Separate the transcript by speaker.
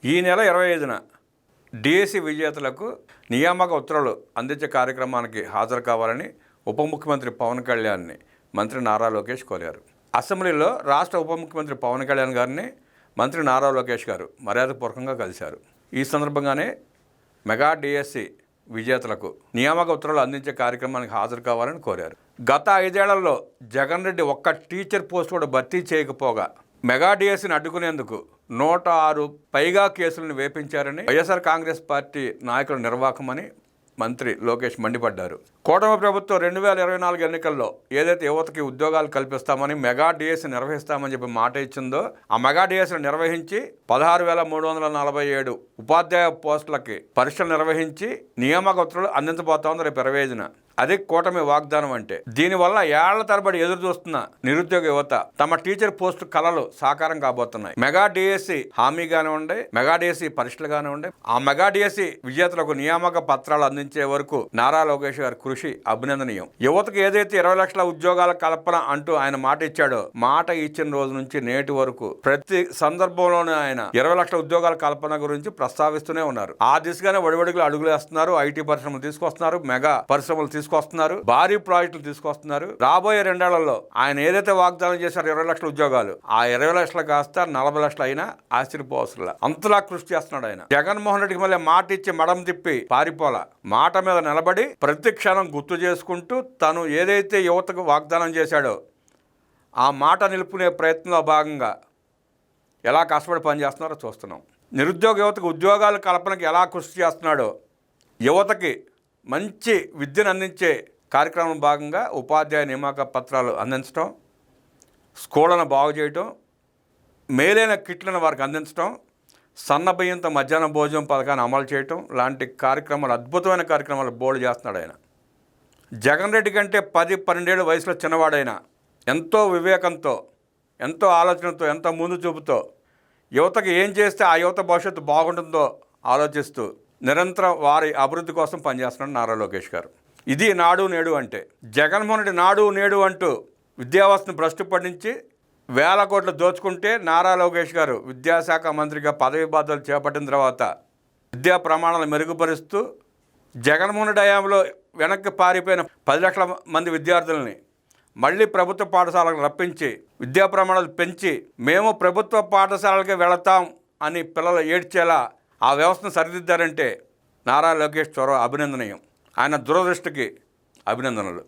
Speaker 1: ఈ నెల 25న డిఎస్సి విజేతలకు నియామక ఉత్తర్వులు అందించే కార్యక్రమానికి హాజరు కావాలని ఉప ముఖ్యమంత్రి పవన్ కళ్యాణ్ని మంత్రి నారా లోకేష్ కోరారు. అసెంబ్లీలో రాష్ట్ర ఉప ముఖ్యమంత్రి పవన్ కళ్యాణ్ గారిని మంత్రి నారా లోకేష్ గారు మర్యాదపూర్వకంగా కలిశారు. ఈ సందర్భంగానే మెగా డిఎస్సి విజేతలకు నియామక ఉత్తర్వులు అందించే కార్యక్రమానికి హాజరు కావాలని కోరారు. గత 5 ఏళ్లలో జగన్ రెడ్డి ఒక్క టీచర్ పోస్ట్ కూడా భర్తీ చేయకపోగా మెగా డిఎస్సిని అడ్డుకునేందుకు 106 పైగా కేసులను వేపించారని వైఎస్ఆర్ కాంగ్రెస్ పార్టీ నాయకుల నిర్వాకమని మంత్రి లోకేష్ మండిపడ్డారు. కూటమి ప్రభుత్వం 2024 ఎన్నికల్లో ఏదైతే యువతకి ఉద్యోగాలు కల్పిస్తామని మెగా డిఎస్సి నిర్వహిస్తామని చెప్పి మాట ఇచ్చిందో ఆ మెగా డిఎస్సిని నిర్వహించి 16,347 ఉపాధ్యాయ పోస్టులకి పరీక్షలు నిర్వహించి నియామక ఉత్తర్వులు అందించబోతోంది రేపు 25న. అది కూటమి వాగ్దానం అంటే. దీనివల్ల ఏళ్ల తరబడి ఎదురు చూస్తున్న నిరుద్యోగ యువత తమ టీచర్ పోస్టు కళలు సాకారం కాబోతున్నాయి. మెగా డిఎస్సి హామీ కానివ్వండి, మెగా డిఎస్సి పరీక్షలు కానివ్వండి, ఆ మెగా డిఎస్సి విజేతలకు నియామక పత్రాలు అందించే వరకు నారా లోకేష్ గారి కృషి అభినందనీయం. యువతకు ఏదైతే 20 లక్షల ఉద్యోగాల కల్పన అంటూ ఆయన మాట ఇచ్చాడో, మాట ఇచ్చిన రోజు నుంచి నేటి వరకు ప్రతి సందర్భంలోనే ఆయన 20 లక్షల ఉద్యోగాల కల్పన గురించి ప్రస్తావిస్తూనే ఉన్నారు. ఆ దిశగానే వడివడిగా అడుగులు వేస్తున్నారు. ఐటీ పరిశ్రమలు తీసుకొస్తున్నారు, మెగా పరిశ్రమలు తీసుకొస్తున్నారు, భారీ ప్రాజెక్టులు తీసుకొస్తున్నారు. రాబోయే 2 ఏళ్లలో ఆయన ఏదైతే వాగ్దానం చేశారో 20 లక్షల ఉద్యోగాలు, ఆ 20 లక్షలు కాస్త 40 లక్షలు అయినా ఆశ్చర్యపోవసరం. అంతలా కృషి చేస్తున్నాడు ఆయన. జగన్మోహన్ రెడ్డికి మళ్ళీ మాట ఇచ్చి మడం తిప్పి పారిపోలా. మాట మీద నిలబడి ప్రతి క్షణం గుర్తు చేసుకుంటూ తను ఏదైతే యువతకు వాగ్దానం చేశాడో ఆ మాట నిలుపుకునే ప్రయత్నంలో భాగంగా ఎలా కష్టపడి పనిచేస్తున్నారో చూస్తున్నాం. నిరుద్యోగ యువతకు ఉద్యోగాల కల్పనకి ఎలా కృషి చేస్తున్నాడో, యువతకి మంచి విద్యను అందించే కార్యక్రమం భాగంగా ఉపాధ్యాయ నియామక పత్రాలు అందించడం, స్కూళ్ళను బాగు చేయటం, మేలైన కిట్లను వారికి అందించడం, సన్న బియ్యంతో మధ్యాహ్న భోజనం పథకాన్ని అమలు చేయటం లాంటి కార్యక్రమాలు, అద్భుతమైన కార్యక్రమాలు బోల్డ్ చేస్తున్నాడు ఆయన. జగన్ రెడ్డి కంటే 10-12 ఏళ్ళ వయసులో చిన్నవాడైన ఎంతో వివేకంతో, ఎంతో ఆలోచనతో, ఎంతో ముందు చూపుతో యువతకు ఏం చేస్తే ఆ యువత భవిష్యత్తు బాగుంటుందో ఆలోచిస్తూ నిరంతరం వారి అభివృద్ధి కోసం పనిచేస్తున్నాడు నారా లోకేష్ గారు. ఇది నాడు నేడు అంటే. జగన్మోహన్ రెడ్డి నాడు నేడు అంటూ విద్యావ్యవస్థను భ్రష్టు పట్టించి వేల కోట్లు దోచుకుంటే నారా లోకేష్ గారు విద్యాశాఖ మంత్రిగా పదవి బాధ్యతలు చేపట్టిన తర్వాత విద్యా ప్రమాణాలు మెరుగుపరుస్తూ జగన్మోహన్ రెడ్డి హయాంలో వెనక్కి పారిపోయిన 10 లక్షల మంది విద్యార్థులని మళ్ళీ ప్రభుత్వ పాఠశాలకు రప్పించి విద్యా ప్రమాణాలు పెంచి మేము ప్రభుత్వ పాఠశాలకే వెళతాం అని పిల్లలు ఏడ్చేలా ఆ వ్యవస్థను సరిదిద్దారంటే నారా లోకేష్ చొరవ అభినందనీయం. ఆయన దురదృష్టికి అభినందనలు.